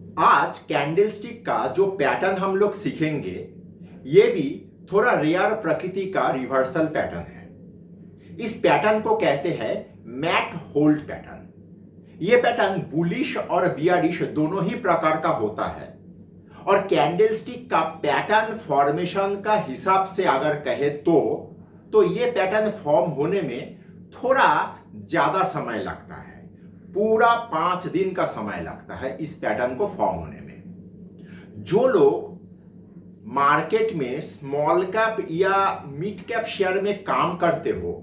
आज कैंडलस्टिक का जो पैटर्न हम लोग सीखेंगे ये भी थोड़ा रेयर प्रकृति का रिवर्सल पैटर्न है। इस पैटर्न को कहते हैं मैट होल्ड पैटर्न। ये पैटर्न बुलिश और बियरिश दोनों ही प्रकार का होता है और कैंडलस्टिक का पैटर्न फॉर्मेशन का हिसाब से अगर कहे तो ये पैटर्न फॉर्म होने में थोड़ा ज्यादा समय लगता है। पूरा 5 दिन का समय लगता है इस पैटर्न को फॉर्म होने में। जो लोग मार्केट में स्मॉल कैप या मिड कैप शेयर में काम करते हो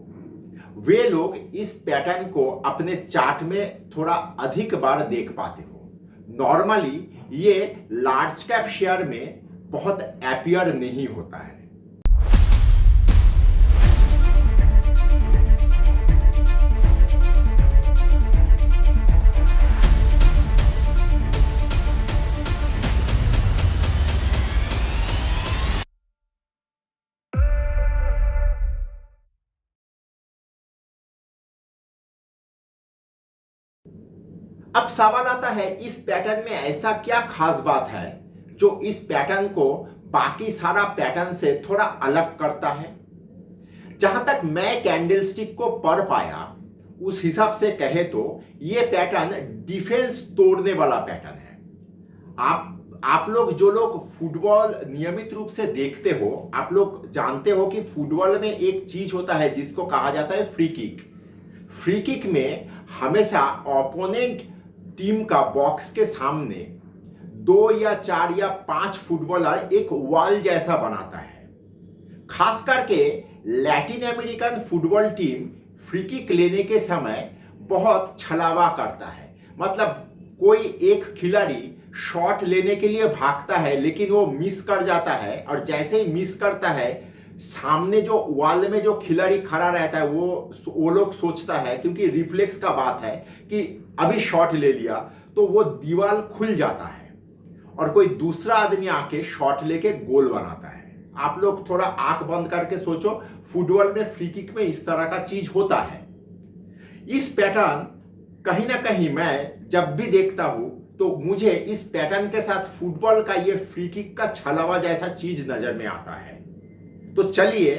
वे लोग इस पैटर्न को अपने चार्ट में थोड़ा अधिक बार देख पाते हो। नॉर्मली ये लार्ज कैप शेयर में बहुत अपीयर नहीं होता है। अब सवाल आता है इस पैटर्न में ऐसा क्या खास बात है जो इस पैटर्न को बाकी सारा पैटर्न से थोड़ा अलग करता है। जहां तक मैं कैंडलस्टिक को पढ़ पाया उस हिसाब से कहे तो यह पैटर्न डिफेंस तोड़ने वाला पैटर्न है। आप लोग जो लोग फुटबॉल नियमित रूप से देखते हो आप लोग जानते हो कि फुटबॉल में एक चीज होता है जिसको कहा जाता है फ्री किक। फ्री किक में हमेशा ओपोनेंट टीम का बॉक्स के सामने 2 या 4 या 5 फुटबॉलर एक वॉल जैसा बनाता है। खास करके Latin American football team free kick लेने के समय बहुत छलावा करता है। मतलब कोई एक खिलाड़ी शॉट लेने के लिए भागता है लेकिन वो मिस कर जाता है और जैसे ही मिस करता है सामने जो वॉल में जो खिलाड़ी खड़ा रहता है वो लोग सोचता है क्योंकि रिफ्लेक्स का बात है कि अभी शॉट ले लिया तो वो दीवार खुल जाता है और कोई दूसरा आदमी आके शॉट लेके गोल बनाता है। आप लोग थोड़ा आंख बंद करके सोचो फुटबॉल में फ्री किक में इस तरह का चीज होता है। इस पैटर्न कहीं ना कहीं मैं जब भी देखता हूं तो मुझे इस पैटर्न के साथ फुटबॉल का ये फ्री किक का छलावा जैसा चीज नजर में आता है। तो चलिए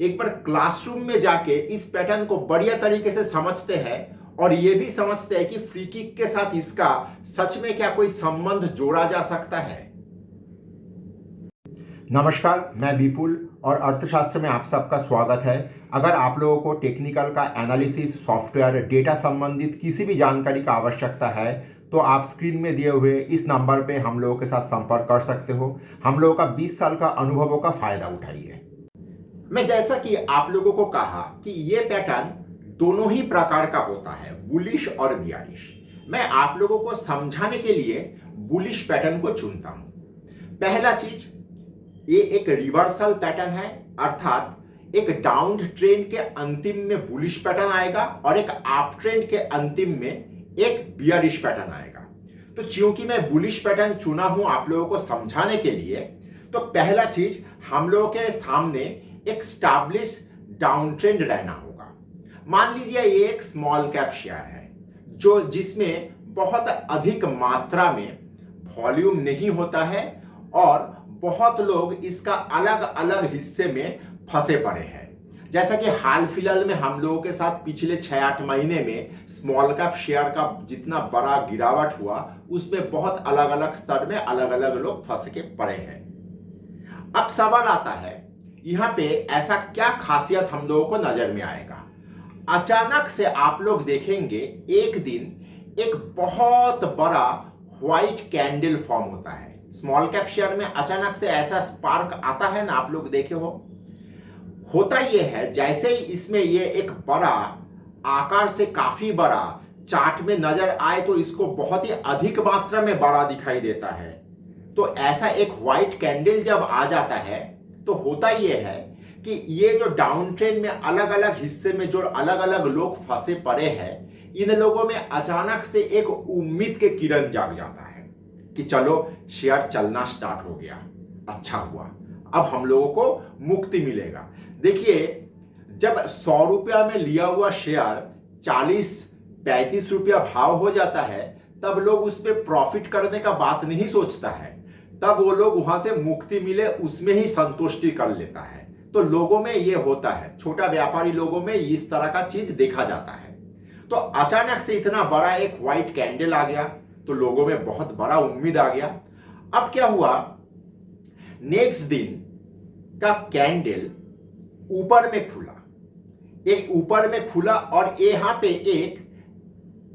एक बार क्लासरूम में जाके इस पैटर्न को बढ़िया तरीके से समझते हैं और ये भी समझते हैं कि फ्री किक के साथ इसका सच में क्या कोई संबंध जोड़ा जा सकता है। नमस्कार, मैं विपुल और अर्थशास्त्र में आप सबका स्वागत है। अगर आप लोगों को टेक्निकल का एनालिसिस सॉफ्टवेयर डेटा संबंधित किसी भी जानकारी का आवश्यकता है तो आप स्क्रीन में दिए हुए इस नंबर पे हम लोगों के साथ संपर्क कर सकते हो। हम लोगों का 20 साल का अनुभवों का फायदा उठाइए। मैं जैसा कि आप लोगों को कहा कि ये पैटर्न दोनों ही प्रकार का होता है, बुलिश और बियरिश। मैं आप लोगों को समझाने के लिए बुलिश पैटर्न को चुनता हूं। पहला चीज, ये एक रिवर्सल पैटर्न है, अर्थात एक डाउन ट्रेंड के अंतिम में बुलिश पैटर्न आएगा और एक अप ट्रेंड के अंतिम में एक बियरिश पैटर्न आएगा। तो क्योंकि मैं बुलिश पैटर्न चुना हूं आप लोगों को समझाने के लिए, तो पहला चीज हम लोगों के सामने एक स्टैब्लिश डाउन ट्रेंड रहना होगा। मान लीजिए ये एक स्मॉल कैप शेयर है जिसमें बहुत अधिक मात्रा में वॉल्यूम नहीं होता है और बहुत लोग इसका अलग अलग हिस्से में फंसे पड़े हैं। जैसा कि हाल फिलहाल में हम लोगों के साथ पिछले 6-8 महीने में स्मॉल कैप शेयर का जितना बड़ा गिरावट हुआ उसमें बहुत अलग अलग स्तर में अलग अलग लोग फंस के पड़े हैं। अब सवाल आता है यहाँ पे ऐसा क्या खासियत हम लोगों को नजर में आएगा। अचानक से आप लोग देखेंगे एक दिन एक बहुत बड़ा व्हाइट कैंडल फॉर्म होता है। स्मॉल कैप शेयर में अचानक से ऐसा स्पार्क आता है ना, आप लोग देखे हो। होता यह है जैसे ही इसमें ये एक बड़ा आकार से काफी बड़ा चार्ट में नजर आए तो इसको बहुत ही अधिक मात्रा में बड़ा दिखाई देता है। तो ऐसा एक व्हाइट कैंडल जब आ जाता है तो होता यह है कि ये जो डाउन ट्रेंड में अलग अलग हिस्से में जो अलग अलग लोग फंसे पड़े हैं इन लोगों में अचानक से एक उम्मीद के किरण जाग जाता है कि चलो शेयर चलना स्टार्ट हो गया, अच्छा हुआ, अब हम लोगों को मुक्ति मिलेगा। देखिए जब 100 रुपया में लिया हुआ शेयर 40-35 रुपया भाव हो जाता है तब लोग उस पर प्रॉफिट करने का बात नहीं सोचता है, तब वो लोग वहां से मुक्ति मिले उसमें ही संतुष्टि कर लेता है। तो लोगों में ये होता है, छोटा व्यापारी लोगों में इस तरह का चीज देखा जाता है। तो अचानक से इतना बड़ा एक व्हाइट कैंडल आ गया तो लोगों में बहुत बड़ा उम्मीद आ गया। अब क्या हुआ, नेक्स्ट दिन का कैंडल ऊपर में खुला, एक ऊपर में खुला और यहां पे एक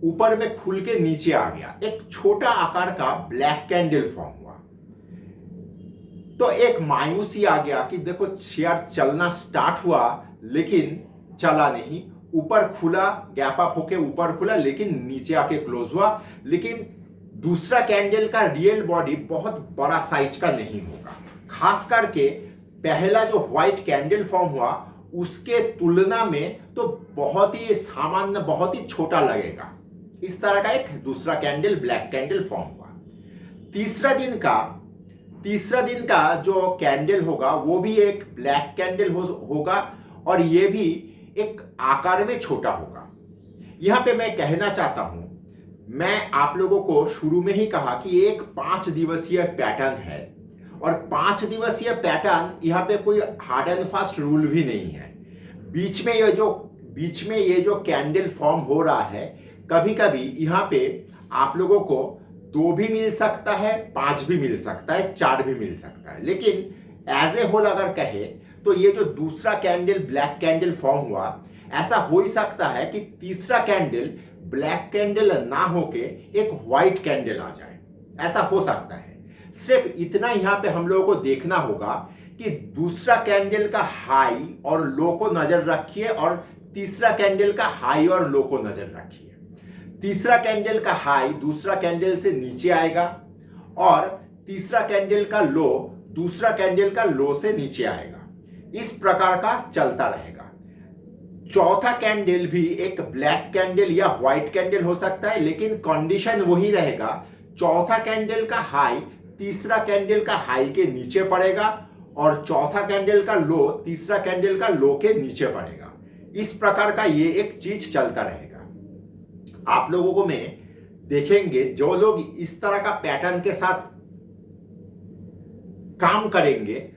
ऊपर में खुल के नीचे आ गया, एक छोटा आकार का ब्लैक कैंडल फॉर्म हुआ। तो एक मायूसी आ गया कि देखो शेयर चलना स्टार्ट हुआ लेकिन चला नहीं, ऊपर खुला, गैप अप होके ऊपर खुला लेकिन नीचे आके क्लोज हुआ। लेकिन दूसरा कैंडल का रियल बॉडी बहुत बड़ा साइज का नहीं होगा, खास करके पहला जो व्हाइट कैंडल फॉर्म हुआ उसके तुलना में तो बहुत ही सामान्य, बहुत ही छोटा लगेगा। इस तरह का एक दूसरा कैंडल, ब्लैक कैंडल फॉर्म हुआ। तीसरा दिन का जो कैंडल होगा वो भी एक ब्लैक कैंडल होगा और ये भी एक आकार में छोटा होगा। यहां पे मैं कहना चाहता हूं, मैं आप लोगों को शुरू में ही कहा कि एक 5 दिवसीय पैटर्न है और 5 दिवसीय पैटर्न यहाँ पे कोई हार्ड एंड फास्ट रूल भी नहीं है। बीच में ये जो कैंडल फॉर्म हो रहा है, कभी कभी यहाँ पे आप लोगों को 2 भी मिल सकता है, 5 भी मिल सकता है, 4 भी मिल सकता है। लेकिन एज ए होल अगर कहे तो ये जो दूसरा कैंडल ब्लैक कैंडल फॉर्म हुआ, ऐसा हो ही सकता है कि तीसरा कैंडल ब्लैक कैंडल ना होके एक व्हाइट कैंडल आ जाए, ऐसा हो सकता है। सिर्फ इतना यहाँ पे हम लोगों को देखना होगा कि दूसरा कैंडल का हाई और लो को नजर रखिए और तीसरा कैंडल का हाई और लो को नजर रखिए। तीसरा कैंडल का हाई दूसरा कैंडल से नीचे आएगा और तीसरा कैंडल का लो दूसरा कैंडल का लो से नीचे आएगा। इस प्रकार का चलता रहेगा। चौथा कैंडल भी एक ब्लैक कैंडल या व्हाइट कैंडल हो सकता है, लेकिन कंडीशन वही रहेगा, चौथा कैंडल का हाई तीसरा कैंडल का हाई के नीचे पड़ेगा और चौथा कैंडल का लो तीसरा कैंडल का लो के नीचे पड़ेगा। इस प्रकार का ये एक चीज चलता रहेगा। आप लोगों को मैं देखेंगे जो लोग इस तरह का पैटर्न के साथ काम करेंगे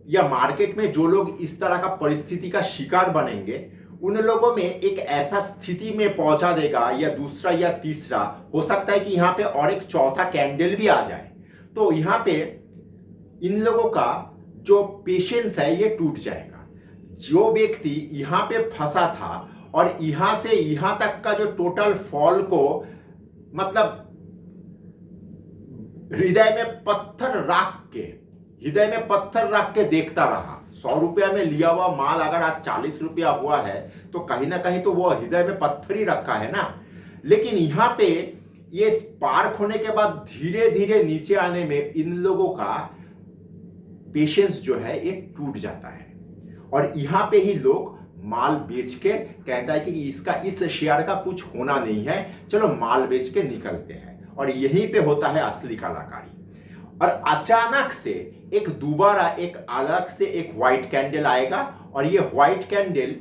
या मार्केट में जो लोग इस तरह का परिस्थिति का शिकार बनेंगे, उन लोगों में एक ऐसा स्थिति में पहुंचा देगा, या दूसरा या तीसरा हो सकता है कि यहां पे और एक चौथा कैंडल भी आ जाए, तो यहां पे इन लोगों का जो पेशेंस है ये टूट जाएगा। जो व्यक्ति यहां पे फंसा था और यहां से यहां तक का जो टोटल फॉल को मतलब हृदय में पत्थर रख के देखता रहा। 100 रुपया में लिया हुआ माल अगर आज 40 रुपया हुआ है तो कहीं ना कहीं तो वो हृदय में पत्थर ही रखा है ना। लेकिन यहाँ पे ये पार्क होने के बाद धीरे धीरे नीचे आने में इन लोगों का पेशेंस जो है ये टूट जाता है और यहाँ पे ही लोग माल बेच के कहता है कि इसका इस शेयर का कुछ होना नहीं है, चलो माल बेच के निकलते हैं। और यहीं पे होता है असली कलाकारी। और अचानक से दोबारा एक अलग से एक व्हाइट कैंडल आएगा और ये व्हाइट कैंडल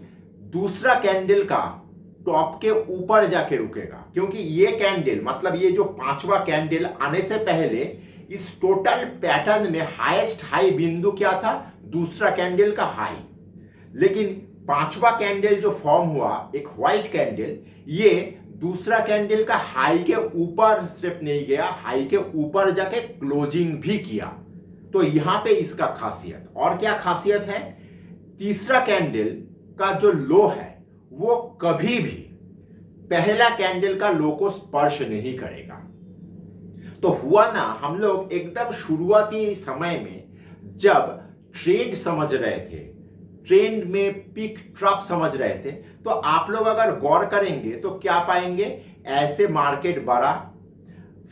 दूसरा कैंडल का टॉप के ऊपर जाके रुकेगा, क्योंकि ये कैंडल मतलब ये जो 5वां कैंडल आने से पहले इस टोटल पैटर्न में हाईएस्ट हाई बिंदु क्या था, दूसरा कैंडल का हाई। लेकिन 5वां कैंडल जो फॉर्म हुआ एक व्हाइट कैंडल, ये दूसरा कैंडल का हाई के ऊपर सिर्फ नहीं गया, हाई के ऊपर जाके क्लोजिंग भी किया। तो यहां पे इसका खासियत और क्या खासियत है, तीसरा कैंडल का जो लो है वो कभी भी पहला कैंडल का लो को स्पर्श नहीं करेगा। तो हुआ ना, हम लोग एकदम शुरुआती समय में जब ट्रेंड समझ रहे थे, ट्रेंड में पिक ट्रॉप समझ रहे थे, तो आप लोग अगर गौर करेंगे तो क्या पाएंगे, ऐसे मार्केट बढ़ा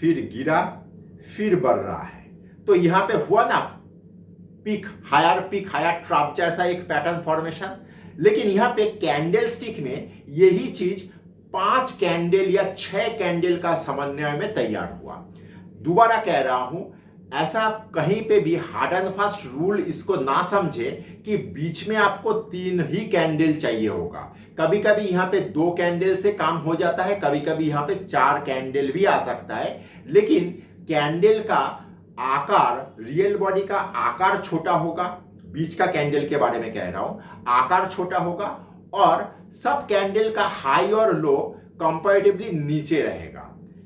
फिर गिरा फिर बढ़ रहा है। तो यहां पे हुआ ना पिक हायर ट्रॉप जैसा एक पैटर्न फॉर्मेशन। लेकिन यहां पे कैंडल स्टिक में यही चीज 5 कैंडल या 6 कैंडल का समन्वय में तैयार हुआ। दोबारा कह रहा हूं, ऐसा कहीं पे भी हार्ड एंड फास्ट रूल इसको ना समझे कि बीच में आपको 3 ही कैंडल चाहिए होगा। कभी कभी यहाँ पे 2 कैंडल से काम हो जाता है, कभी कभी यहाँ पे 4 कैंडल भी आ सकता है। लेकिन कैंडल का आकार, रियल बॉडी का आकार छोटा होगा, बीच का कैंडल के बारे में कह रहा हूं, आकार छोटा होगा और सब कैंडल का हाई और लो कंपैरेटिवली नीचे रहेगा।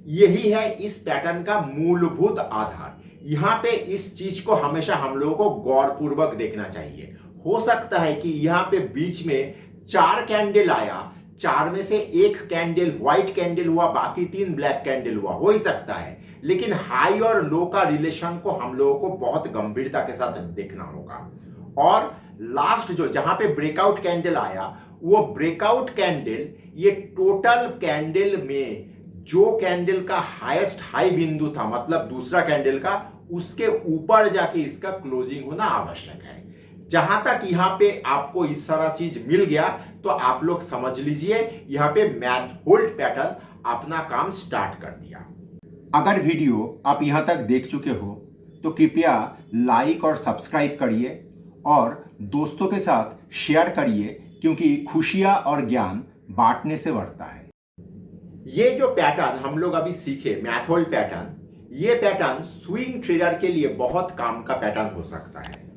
यही है इस पैटर्न का मूलभूत आधार। यहाँ पे इस चीज को हमेशा हम लोगों को गौरपूर्वक देखना चाहिए। हो सकता है कि यहाँ पे बीच में 4 कैंडल आया, 4 में से 1 कैंडल व्हाइट कैंडल हुआ, बाकी 3 ब्लैक कैंडल हुआ, हो ही सकता है। लेकिन हाई और लो का रिलेशन को हम लोगों को बहुत गंभीरता के साथ देखना होगा। और लास्ट जो जहां पे ब्रेकआउट कैंडल आया, वो ब्रेकआउट कैंडल ये टोटल कैंडल में जो कैंडल का हाईएस्ट हाई बिंदु था, मतलब दूसरा कैंडल का, उसके ऊपर जाके इसका क्लोजिंग होना आवश्यक है। जहां तक यहां पे आपको इस सारा चीज मिल गया तो आप लोग समझ लीजिए यहां पे मैथ होल्ड पैटर्न अपना काम स्टार्ट कर दिया। अगर वीडियो आप यहां तक देख चुके हो तो कृपया लाइक और सब्सक्राइब करिए और दोस्तों के साथ शेयर करिए, क्योंकि खुशियां और ज्ञान बांटने से बढ़ता है। ये जो पैटर्न हम लोग अभी सीखे, मैथ होल्ड पैटर्न, ये पैटर्न स्विंग ट्रेडर के लिए बहुत काम का पैटर्न हो सकता है।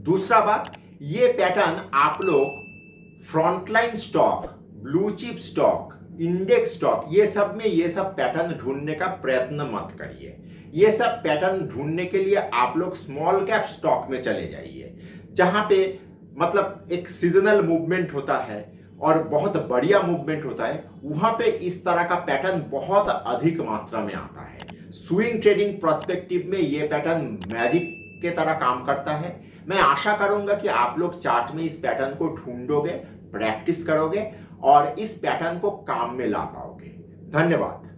दूसरा बात, ये पैटर्न आप लोग frontline stock, blue chip stock, index stock, ये सब में ये सब पैटर्न ढूंढने का प्रयत्न मत करिए। ये सब पैटर्न ढूंढने के लिए आप लोग स्मॉल कैप स्टॉक में चले जाइए, जहां पे मतलब एक सीजनल मूवमेंट होता है और बहुत बढ़िया मूवमेंट होता है। वहां पे इस तरह का पैटर्न बहुत अधिक मात्रा में आता है। स्विंग ट्रेडिंग पर्सपेक्टिव में ये पैटर्न मैजिक के तरह काम करता है। मैं आशा करूंगा कि आप लोग चार्ट में इस पैटर्न को ढूंढोगे, प्रैक्टिस करोगे और इस पैटर्न को काम में ला पाओगे। धन्यवाद।